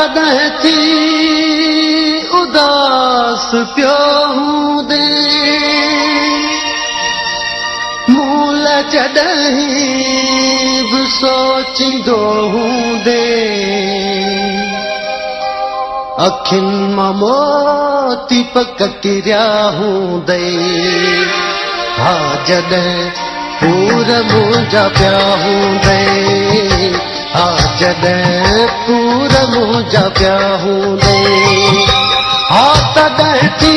तॾहिं थी उदास पियो हूंदे मूल जॾहिं बि सोचींदो हूंदे अखियुनि मां मोती पक किरिया हूंदे हा जॾहिं पूर मुंहिंजा पिया हूंदे हा जॾहिं पूर मुंहिंजा पिया हूंदे हा तॾहिं थी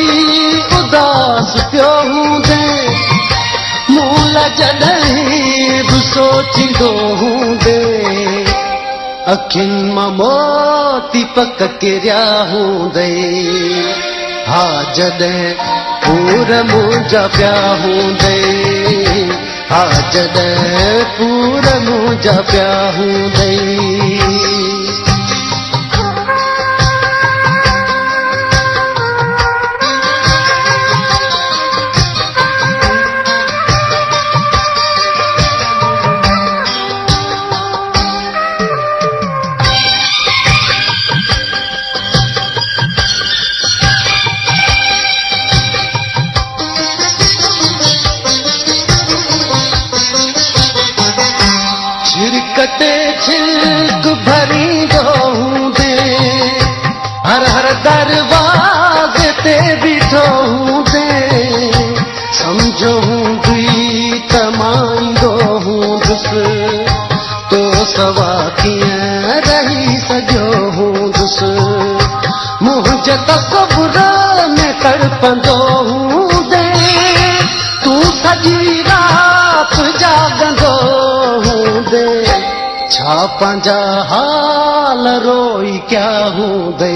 उदास पियो हूंदे मूल जॾहिं बि सोचींदो हूंदे अखियुनि मां मोती पक किरिया हूंदे हा जॾहिं पूर मुंहिंजा पिया हूंदे हा जॾहिं पूर मुंहिंजा पिया हूंदे छिड़कते छिड़क भरींदो हूंदे हर हर दरवाज़े ते बीठो हूंदे सम्झो हूंदी त मां ईंदो हूंदुसि तो सवा कीअं रही सघियो हूंदुसि मुंहिंजे तसव्वुर में तड़पंदो हूंदे तूं सॼी राति जाॻंदो हूंदे छा पंहिंजा हाल रोई क्या हूंदे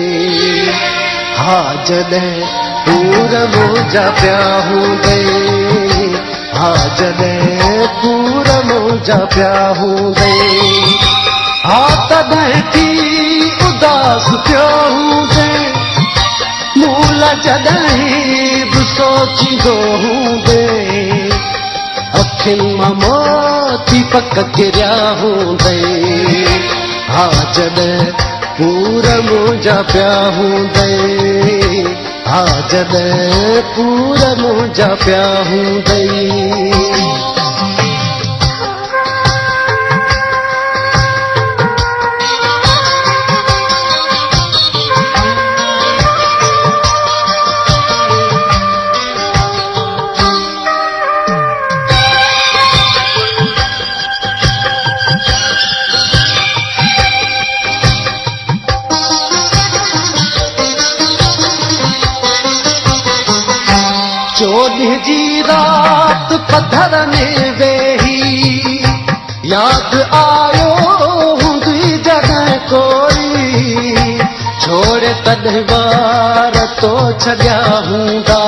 हा जॾहिं पूर मुंहिंजा पिया हूंदे हा जॾहिं पूर मुंहिंजा पिया हूंदे हा तॾहिं थी उदास पियो हूंदे मूल जॾहिं बि सोचींदो हूंदे अखियुनि मां मोती पक किरिया हूंदे हा जॾहिं पूर मुंहिंजा पिया हूंदे हा जॾहिं पूर मुंहिंजा पिया हूंदे चोॾहं जी रात पधर में वेही यादि आयो हूंदी जॻह कोई छोड़े तॾहिं वार तो छॾिया हूंदा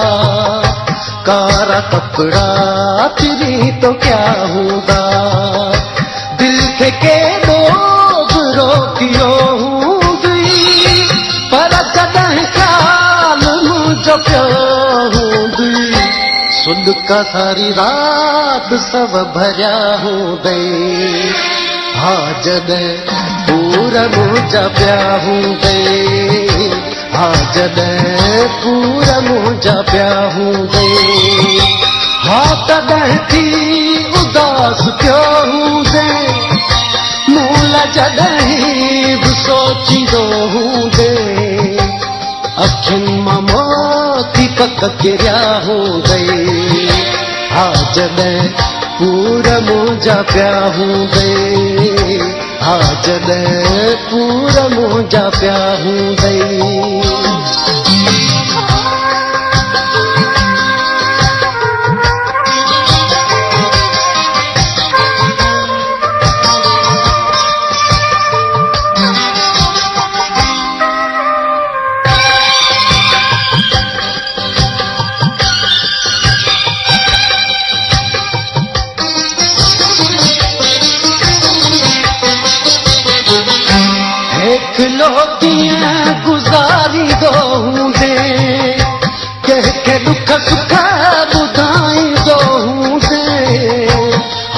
कारा कपिड़ा चिरी तो क्या हूंदा दिलि खे केॾो बि रोकियो हूंदी पर जॾहिं ख़्याल मुंहिंजो पियो हूंदी सुॾका सारी रात सभ भरिया हूंदे हा जॾहिं पूर मुंहिंजा पिया हूंदे हा जॾहिं पूर मुंहिंजा पिया हूंदे हा तॾहिं थी उदास पियो हूंदे मूल जॾहिं बि सोचींदो हूंदे अखियुनि मां मोती पक किरिया हूंदे हा जॾहिं पूर मुंहिंजा पिया हूंदे हा जॾहिं पूर मुंहिंजा पिया हूंदे कीअं गुज़ारींदो हूंदे कंहिंखे दुख सुख ॿुधाईंदो हूंदे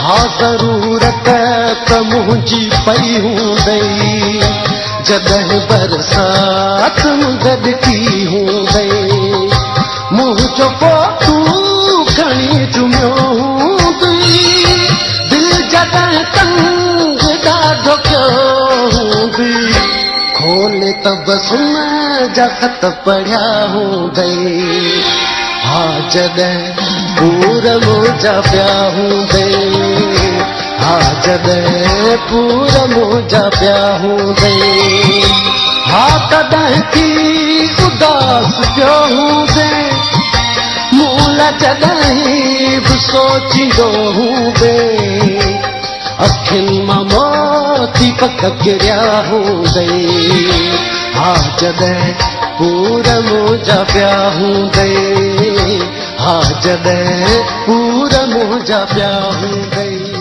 हा ज़रूरत त मुंहिंजी पई हूंदई जॾहिं बरसात गॾकी हूंदे मुंहिंजो पोटू खणी चुमियो हूंदी दिलि जॾहिं तंग ॾाढो कयो हूंदी खोले त बसुन जा ख़त पढ़िया हूंदई हा जॾहिं पूर मुंहिंजा पिया हूंदे हा जॾहिं पूर मुंहिंजा पिया हूंदे हा तॾहिं थी उदास पियो हूंदे मूं लाइ जॾहिं बि सोचींदो हूंदे अखियुनि मां मोती पक किरिया हूंदे हा जॾहिं पूर मुंहिंजा पिया हूंदे हा जॾहिं पूर मुंहिंजा पिया हूंदे